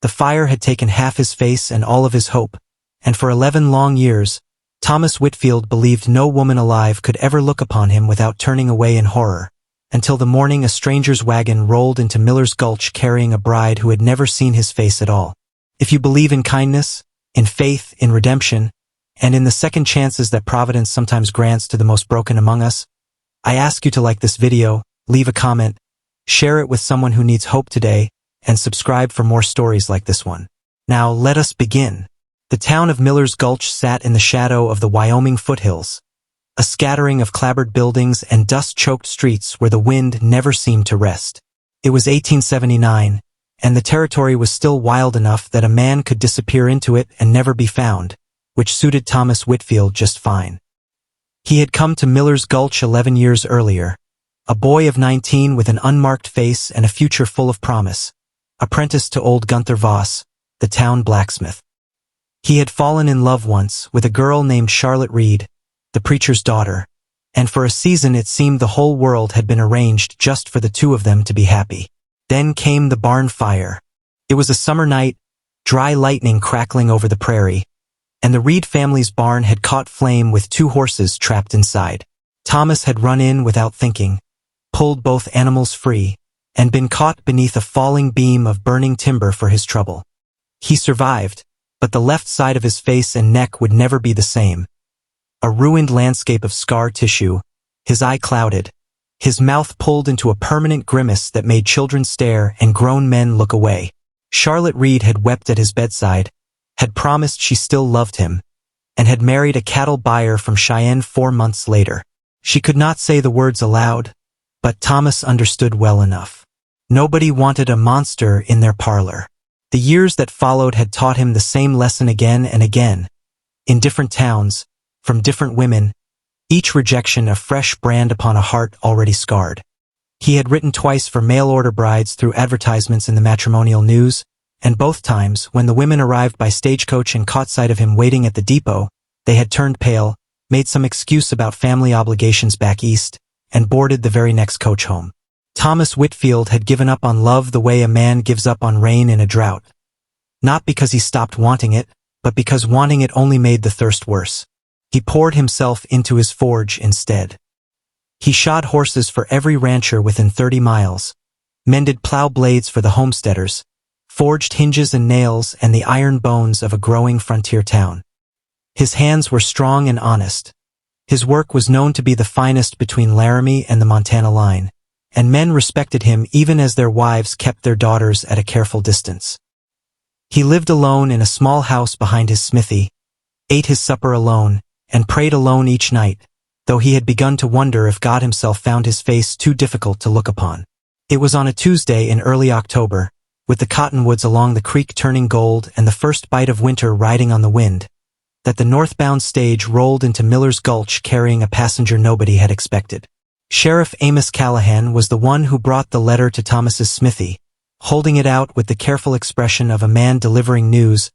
The fire had taken half his face and all of his hope, and for 11 long years, Thomas Whitfield believed no woman alive could ever look upon him without turning away in horror, until the morning a stranger's wagon rolled into Miller's Gulch carrying a bride who had never seen his face at all. If you believe in kindness, in faith, in redemption, and in the second chances that Providence sometimes grants to the most broken among us, I ask you to like this video, leave a comment, share it with someone who needs hope today, and subscribe for more stories like this one. Now let us begin. The town of Miller's Gulch sat in the shadow of the Wyoming foothills, a scattering of clapboard buildings and dust-choked streets where the wind never seemed to rest. It was 1879, and the territory was still wild enough that a man could disappear into it and never be found, which suited Thomas Whitfield just fine. He had come to Miller's Gulch 11 years earlier, a boy of 19 with an unmarked face and a future full of promise, apprenticed to old Gunther Voss, the town blacksmith. He had fallen in love once with a girl named Charlotte Reed, the preacher's daughter, and for a season it seemed the whole world had been arranged just for the two of them to be happy. Then came the barn fire. It was a summer night, dry lightning crackling over the prairie, and the Reed family's barn had caught flame with 2 horses trapped inside. Thomas had run in without thinking, pulled both animals free, and been caught beneath a falling beam of burning timber for his trouble. He survived, but the left side of his face and neck would never be the same. A ruined landscape of scar tissue, his eye clouded, his mouth pulled into a permanent grimace that made children stare and grown men look away. Charlotte Reed had wept at his bedside, had promised she still loved him, and had married a cattle buyer from Cheyenne 4 months later. She could not say the words aloud, but Thomas understood well enough. Nobody wanted a monster in their parlor. The years that followed had taught him the same lesson again and again. In different towns, from different women, each rejection a fresh brand upon a heart already scarred. He had written twice for mail-order brides through advertisements in the matrimonial news, and both times, when the women arrived by stagecoach and caught sight of him waiting at the depot, they had turned pale, made some excuse about family obligations back east, and boarded the very next coach home. Thomas Whitfield had given up on love the way a man gives up on rain in a drought. Not because he stopped wanting it, but because wanting it only made the thirst worse. He poured himself into his forge instead. He shod horses for every rancher within 30 miles, mended plow blades for the homesteaders, forged hinges and nails and the iron bones of a growing frontier town. His hands were strong and honest. His work was known to be the finest between Laramie and the Montana line, and men respected him even as their wives kept their daughters at a careful distance. He lived alone in a small house behind his smithy, ate his supper alone, and prayed alone each night, though he had begun to wonder if God himself found his face too difficult to look upon. It was on a Tuesday in early October, with the cottonwoods along the creek turning gold and the first bite of winter riding on the wind, that the northbound stage rolled into Miller's Gulch carrying a passenger nobody had expected. Sheriff Amos Callahan was the one who brought the letter to Thomas's smithy, holding it out with the careful expression of a man delivering news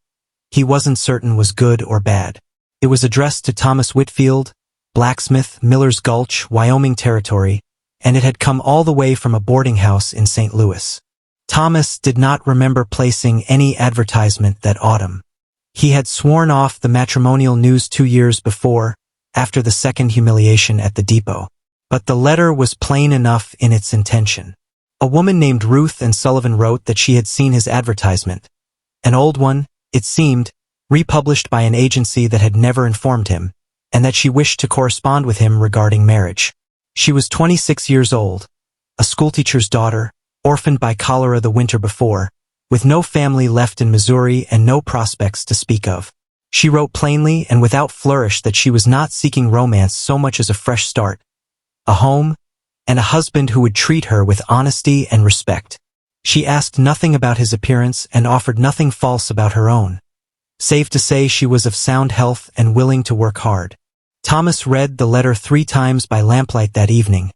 he wasn't certain was good or bad. It was addressed to Thomas Whitfield, blacksmith, Miller's Gulch, Wyoming Territory, and it had come all the way from a boarding house in St. Louis. Thomas did not remember placing any advertisement that autumn. He had sworn off the matrimonial news 2 years before, after the second humiliation at the depot. But the letter was plain enough in its intention. A woman named Ruth Ann Sullivan wrote that she had seen his advertisement, an old one, it seemed, republished by an agency that had never informed him, and that she wished to correspond with him regarding marriage. She was 26 years old, a schoolteacher's daughter, orphaned by cholera the winter before, with no family left in Missouri and no prospects to speak of. She wrote plainly and without flourish that she was not seeking romance so much as a fresh start, a home, and a husband who would treat her with honesty and respect. She asked nothing about his appearance and offered nothing false about her own. Save to say she was of sound health and willing to work hard. Thomas read the letter 3 times by lamplight that evening,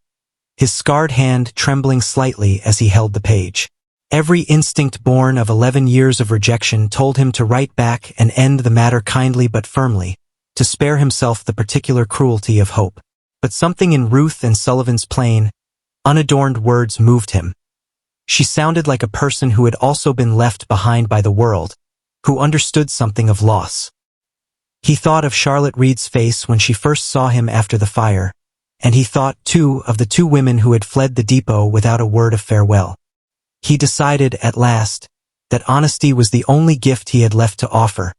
his scarred hand trembling slightly as he held the page. Every instinct born of 11 years of rejection told him to write back and end the matter kindly but firmly, to spare himself the particular cruelty of hope. But something in Ruth Ann Sullivan's plain, unadorned words moved him. She sounded like a person who had also been left behind by the world, who understood something of loss. He thought of Charlotte Reed's face when she first saw him after the fire, and he thought, too, of the two women who had fled the depot without a word of farewell. He decided, at last, that honesty was the only gift he had left to offer,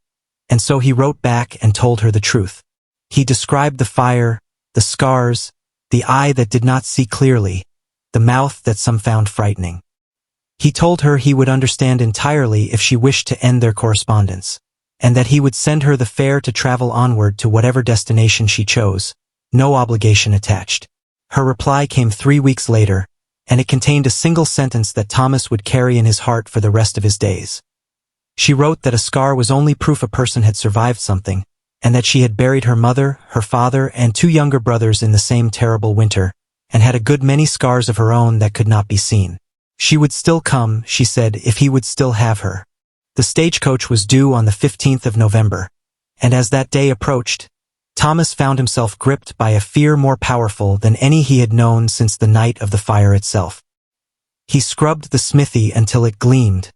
and so he wrote back and told her the truth. He described the fire, the scars, the eye that did not see clearly, the mouth that some found frightening. He told her he would understand entirely if she wished to end their correspondence, and that he would send her the fare to travel onward to whatever destination she chose, no obligation attached. Her reply came 3 weeks later, and it contained a single sentence that Thomas would carry in his heart for the rest of his days. She wrote that a scar was only proof a person had survived something, and that she had buried her mother, her father, and 2 younger brothers in the same terrible winter, and had a good many scars of her own that could not be seen. She would still come, she said, if he would still have her. The stagecoach was due on the 15th of November, and as that day approached, Thomas found himself gripped by a fear more powerful than any he had known since the night of the fire itself. He scrubbed the smithy until it gleamed,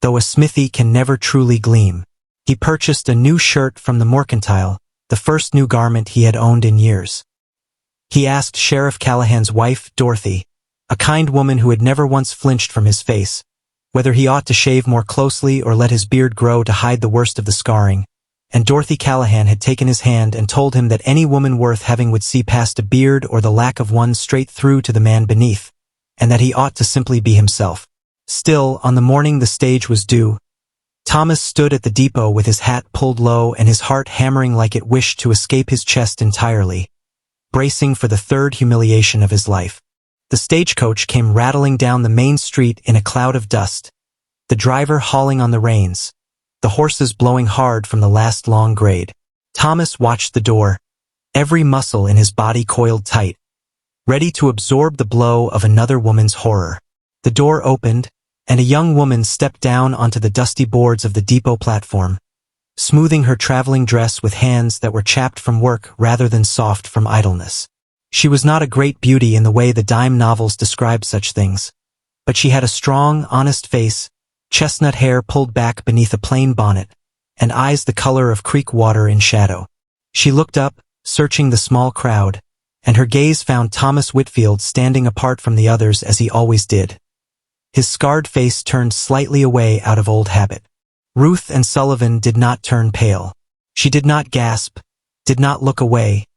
though a smithy can never truly gleam. He purchased a new shirt from the mercantile, the first new garment he had owned in years. He asked Sheriff Callahan's wife, Dorothy, a kind woman who had never once flinched from his face, whether he ought to shave more closely or let his beard grow to hide the worst of the scarring, and Dorothy Callahan had taken his hand and told him that any woman worth having would see past a beard or the lack of one straight through to the man beneath, and that he ought to simply be himself. Still, on the morning the stage was due, Thomas stood at the depot with his hat pulled low and his heart hammering like it wished to escape his chest entirely, bracing for the third humiliation of his life. The stagecoach came rattling down the main street in a cloud of dust, the driver hauling on the reins, the horses blowing hard from the last long grade. Thomas watched the door, every muscle in his body coiled tight, ready to absorb the blow of another woman's horror. The door opened, and a young woman stepped down onto the dusty boards of the depot platform, smoothing her traveling dress with hands that were chapped from work rather than soft from idleness. She was not a great beauty in the way the dime novels describe such things, but she had a strong, honest face, chestnut hair pulled back beneath a plain bonnet, and eyes the color of creek water in shadow. She looked up, searching the small crowd, and her gaze found Thomas Whitfield standing apart from the others as he always did. His scarred face turned slightly away out of old habit. Ruth Ann Sullivan did not turn pale. She did not gasp, did not look away,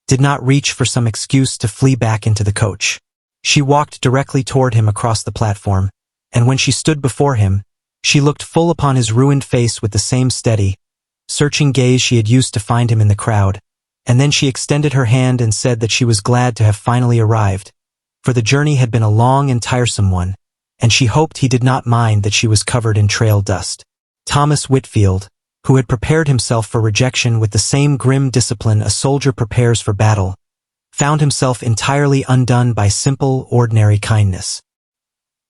did not reach for some excuse to flee back into the coach. She walked directly toward him across the platform, and when she stood before him, she looked full upon his ruined face with the same steady, searching gaze she had used to find him in the crowd, and then she extended her hand and said that she was glad to have finally arrived, for the journey had been a long and tiresome one, and she hoped he did not mind that she was covered in trail dust. Thomas Whitfield, who had prepared himself for rejection with the same grim discipline a soldier prepares for battle, found himself entirely undone by simple, ordinary kindness.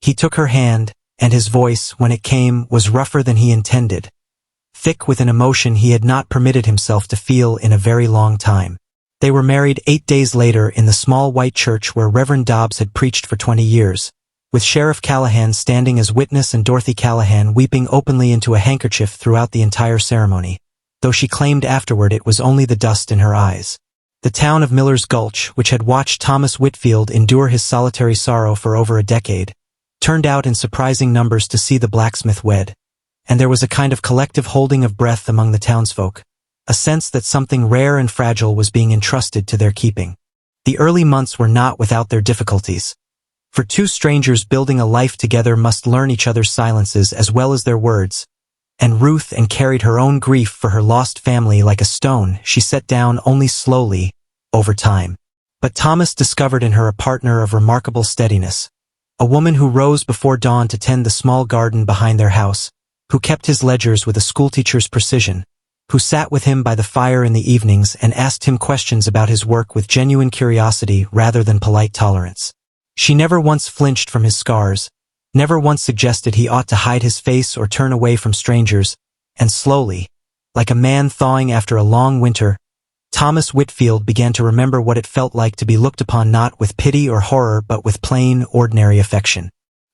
He took her hand, and his voice, when it came, was rougher than he intended, thick with an emotion he had not permitted himself to feel in a very long time. They were married 8 days later in the small white church where Reverend Dobbs had preached for 20 years, with Sheriff Callahan standing as witness and Dorothy Callahan weeping openly into a handkerchief throughout the entire ceremony, though she claimed afterward it was only the dust in her eyes. The town of Miller's Gulch, which had watched Thomas Whitfield endure his solitary sorrow for over a decade, turned out in surprising numbers to see the blacksmith wed, and there was a kind of collective holding of breath among the townsfolk, a sense that something rare and fragile was being entrusted to their keeping. The early months were not without their difficulties, for two strangers building a life together must learn each other's silences as well as their words, and Ruth Ann carried her own grief for her lost family like a stone she set down only slowly, over time. But Thomas discovered in her a partner of remarkable steadiness, a woman who rose before dawn to tend the small garden behind their house, who kept his ledgers with a schoolteacher's precision, who sat with him by the fire in the evenings and asked him questions about his work with genuine curiosity rather than polite tolerance. She never once flinched from his scars, never once suggested he ought to hide his face or turn away from strangers, and slowly, like a man thawing after a long winter, Thomas Whitfield began to remember what it felt like to be looked upon not with pity or horror but with plain, ordinary affection.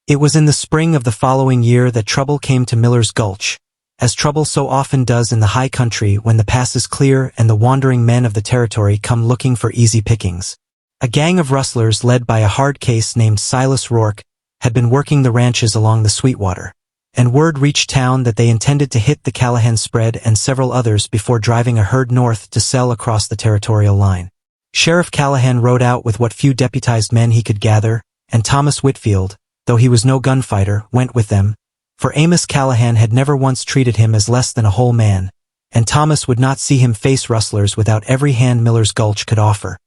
It was in the spring of the following year that trouble came to Miller's Gulch, as trouble so often does in the high country when the pass is clear and the wandering men of the territory come looking for easy pickings. A gang of rustlers led by a hard case named Silas Rourke had been working the ranches along the Sweetwater, and word reached town that they intended to hit the Callahan spread and several others before driving a herd north to sell across the territorial line. Sheriff Callahan rode out with what few deputized men he could gather, and Thomas Whitfield, though he was no gunfighter, went with them, for Amos Callahan had never once treated him as less than a whole man, and Thomas would not see him face rustlers without every hand Miller's Gulch could offer.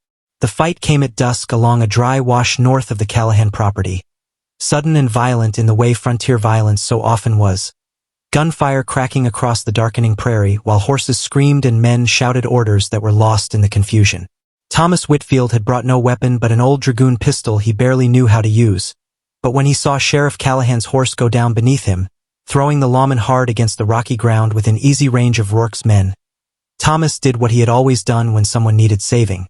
The fight came at dusk along a dry wash north of the Callahan property, sudden and violent in the way frontier violence so often was. Gunfire cracking across the darkening prairie while horses screamed and men shouted orders that were lost in the confusion. Thomas Whitfield had brought no weapon but an old dragoon pistol he barely knew how to use, but when he saw Sheriff Callahan's horse go down beneath him, throwing the lawman hard against the rocky ground within easy range of Rourke's men, Thomas did what he had always done when someone needed saving.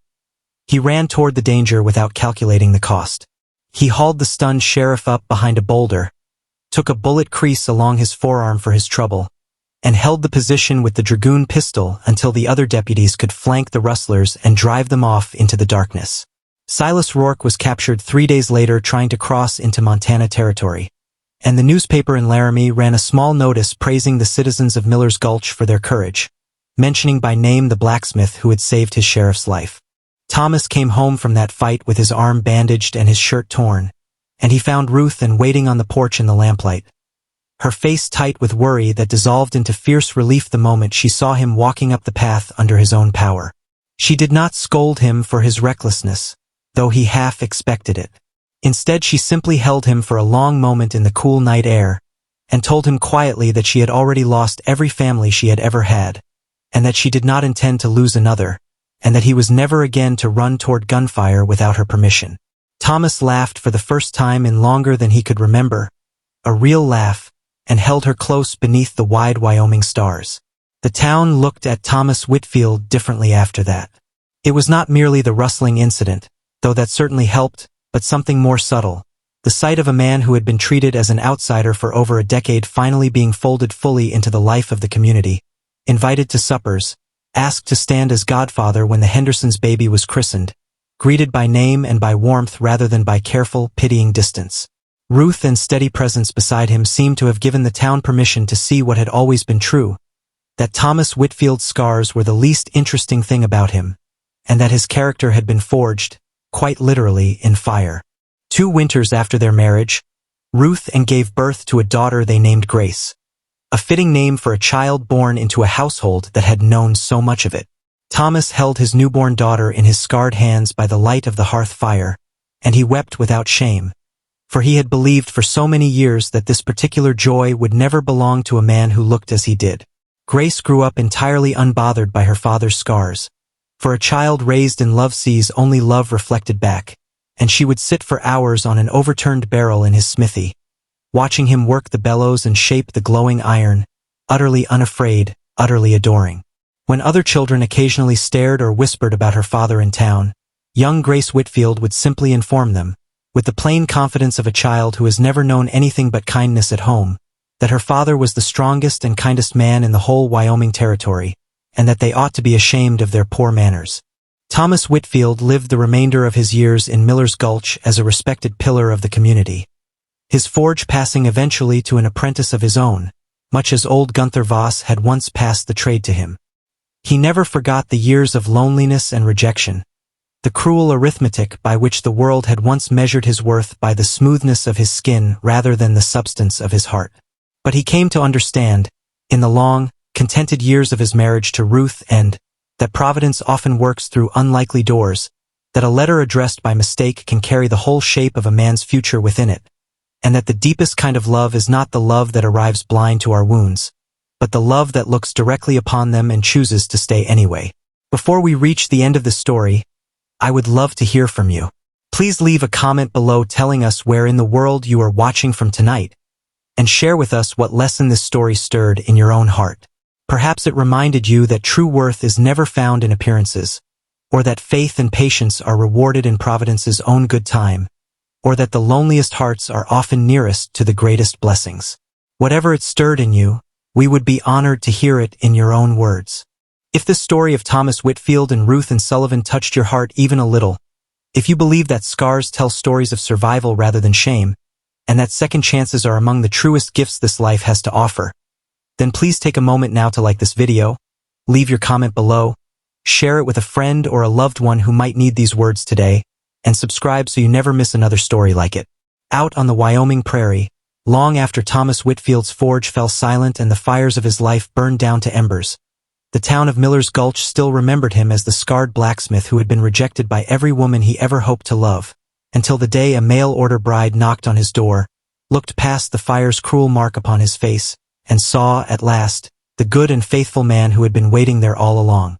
He ran toward the danger without calculating the cost. He hauled the stunned sheriff up behind a boulder, took a bullet crease along his forearm for his trouble, and held the position with the dragoon pistol until the other deputies could flank the rustlers and drive them off into the darkness. Silas Rourke was captured 3 days later trying to cross into Montana territory, and the newspaper in Laramie ran a small notice praising the citizens of Miller's Gulch for their courage, mentioning by name the blacksmith who had saved his sheriff's life. Thomas came home from that fight with his arm bandaged and his shirt torn, and he found Ruth Ann waiting on the porch in the lamplight, her face tight with worry that dissolved into fierce relief the moment she saw him walking up the path under his own power. She did not scold him for his recklessness, though he half expected it. Instead, she simply held him for a long moment in the cool night air, and told him quietly that she had already lost every family she had ever had, and that she did not intend to lose another, and that he was never again to run toward gunfire without her permission. Thomas laughed for the first time in longer than he could remember, a real laugh, and held her close beneath the wide Wyoming stars. The town looked at Thomas Whitfield differently after that. It was not merely the rustling incident, though that certainly helped, but something more subtle. The sight of a man who had been treated as an outsider for over a decade finally being folded fully into the life of the community, invited to suppers, asked to stand as godfather when the Hendersons' baby was christened, greeted by name and by warmth rather than by careful, pitying distance. Ruth Ann's steady presence beside him seemed to have given the town permission to see what had always been true, that Thomas Whitfield's scars were the least interesting thing about him, and that his character had been forged, quite literally, in fire. 2 winters after their marriage, Ruth Ann gave birth to a daughter they named Grace, a fitting name for a child born into a household that had known so much of it. Thomas held his newborn daughter in his scarred hands by the light of the hearth fire, and he wept without shame, for he had believed for so many years that this particular joy would never belong to a man who looked as he did. Grace grew up entirely unbothered by her father's scars, for a child raised in love sees only love reflected back, and she would sit for hours on an overturned barrel in his smithy, watching him work the bellows and shape the glowing iron, utterly unafraid, utterly adoring. When other children occasionally stared or whispered about her father in town, young Grace Whitfield would simply inform them, with the plain confidence of a child who has never known anything but kindness at home, that her father was the strongest and kindest man in the whole Wyoming territory, and that they ought to be ashamed of their poor manners. Thomas Whitfield lived the remainder of his years in Miller's Gulch as a respected pillar of the community, his forge passing eventually to an apprentice of his own, much as old Gunther Voss had once passed the trade to him. He never forgot the years of loneliness and rejection, the cruel arithmetic by which the world had once measured his worth by the smoothness of his skin rather than the substance of his heart. But he came to understand, in the long, contented years of his marriage to Ruth Ann, that Providence often works through unlikely doors, that a letter addressed by mistake can carry the whole shape of a man's future within it, and that the deepest kind of love is not the love that arrives blind to our wounds, but the love that looks directly upon them and chooses to stay anyway. Before we reach the end of the story, I would love to hear from you. Please leave a comment below telling us where in the world you are watching from tonight, and share with us what lesson this story stirred in your own heart. Perhaps it reminded you that true worth is never found in appearances, or that faith and patience are rewarded in Providence's own good time, or that the loneliest hearts are often nearest to the greatest blessings. Whatever it stirred in you, we would be honored to hear it in your own words. If the story of Thomas Whitfield and Ruth Ann Sullivan touched your heart even a little, if you believe that scars tell stories of survival rather than shame, and that second chances are among the truest gifts this life has to offer, then please take a moment now to like this video, leave your comment below, share it with a friend or a loved one who might need these words today, and subscribe so you never miss another story like it. Out on the Wyoming prairie, long after Thomas Whitfield's forge fell silent and the fires of his life burned down to embers, the town of Miller's Gulch still remembered him as the scarred blacksmith who had been rejected by every woman he ever hoped to love, until the day a mail-order bride knocked on his door, looked past the fire's cruel mark upon his face, and saw, at last, the good and faithful man who had been waiting there all along.